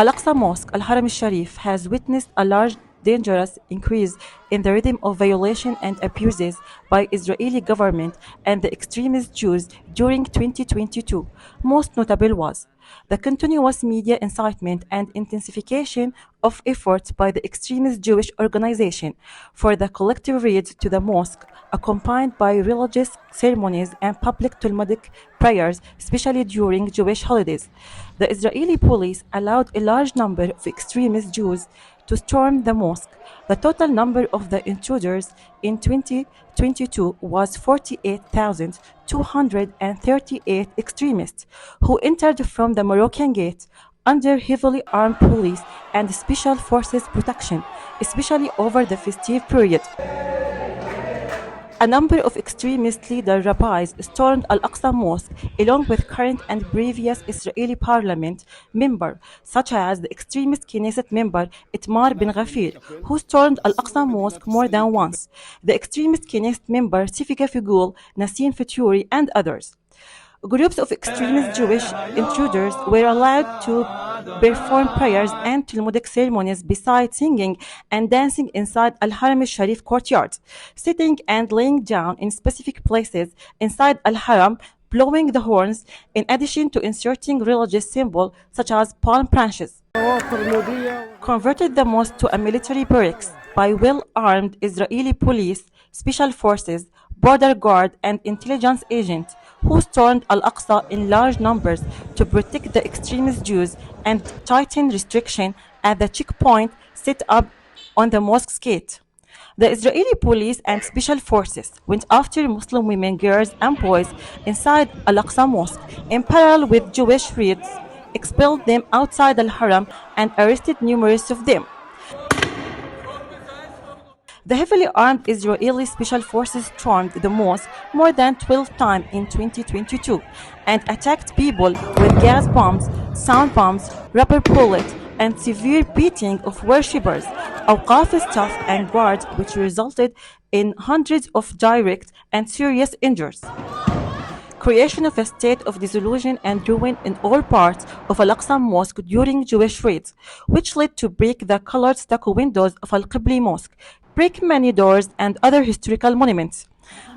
Al-Aqsa Mosque, Al-Haram al-Sharif, has witnessed a large dangerous increase in the rhythm of violation and abuses by Israeli government and the extremist Jews during 2022. Most notable was the continuous media incitement and intensification of efforts by the extremist Jewish organization for the collective raid to the mosque, accompanied by religious ceremonies and public Talmudic prayers, especially during Jewish holidays. The Israeli police allowed a large number of extremist Jews to storm the mosque. The total number of the intruders in 2022 was 48,238 extremists who entered from the Moroccan gate under heavily armed police and special forces protection, especially over the festive period. A number of extremist leader rabbis stormed Al-Aqsa Mosque along with current and previous Israeli parliament member, such as the extremist Knesset member Itmar bin Ghafir, who stormed Al-Aqsa Mosque more than once, the extremist Knesset member Sifika Figul, Nassim Faturi, and others. Groups of extremist Jewish intruders were allowed to perform prayers and Talmudic ceremonies besides singing and dancing inside Al-Haram al-Sharif courtyard, sitting and laying down in specific places inside Al-Haram, blowing the horns, in addition to inserting religious symbols such as palm branches. Converted the mosque to a military barracks by well-armed Israeli police, special forces, border guard, and intelligence agents who stormed Al-Aqsa in large numbers to protect the extremist Jews and tighten restriction at the checkpoint set up on the mosque's gate. The Israeli police and special forces went after Muslim women, girls, and boys inside Al-Aqsa Mosque in parallel with Jewish raids, expelled them outside Al-Haram, and arrested numerous of them. The heavily armed Israeli special forces stormed the mosque more than 12 times in 2022 and attacked people with gas bombs, sound bombs, rubber bullets, and severe beating of worshippers, Awqaf staff, and guards, which resulted in hundreds of direct and serious injuries. Creation of a state of disillusion and ruin in all parts of Al-Aqsa Mosque during Jewish raids, which led to break the colored stucco windows of Al-Qibli Mosque, break many doors and other historical monuments.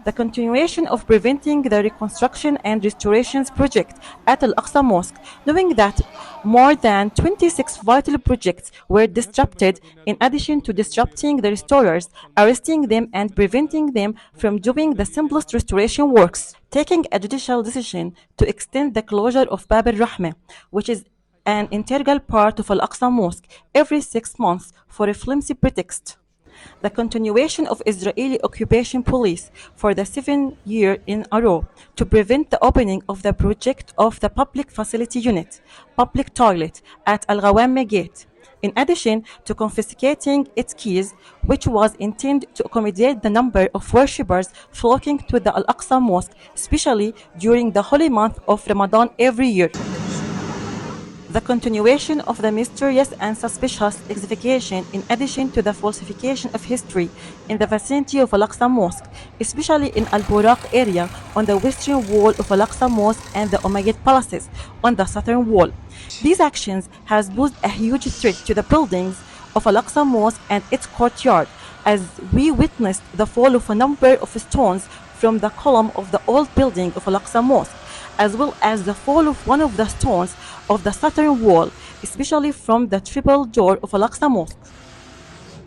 The continuation of preventing the reconstruction and restorations project at Al-Aqsa Mosque, knowing that more than 26 vital projects were disrupted, in addition to disrupting the restorers, arresting them and preventing them from doing the simplest restoration works, taking a judicial decision to extend the closure of Bab al-Rahmah, which is an integral part of Al-Aqsa Mosque, every 6 months for a flimsy pretext. The continuation of Israeli occupation police for the 7th year in a row to prevent the opening of the project of the public facility unit, public toilet at Al-Ghawameh Gate, in addition to confiscating its keys, which was intended to accommodate the number of worshippers flocking to the Al-Aqsa Mosque, especially during the holy month of Ramadan every year. The continuation of the mysterious and suspicious excavation, in addition to the falsification of history in the vicinity of Al-Aqsa Mosque, especially in Al-Buraq area on the western wall of Al-Aqsa Mosque and the Umayyad palaces on the southern wall. These actions has posed a huge threat to the buildings of Al-Aqsa Mosque and its courtyard, as we witnessed the fall of a number of stones from the column of the old building of Al-Aqsa Mosque, as well as the fall of one of the stones of the southern wall, especially from the triple door of Al-Aqsa Mosque.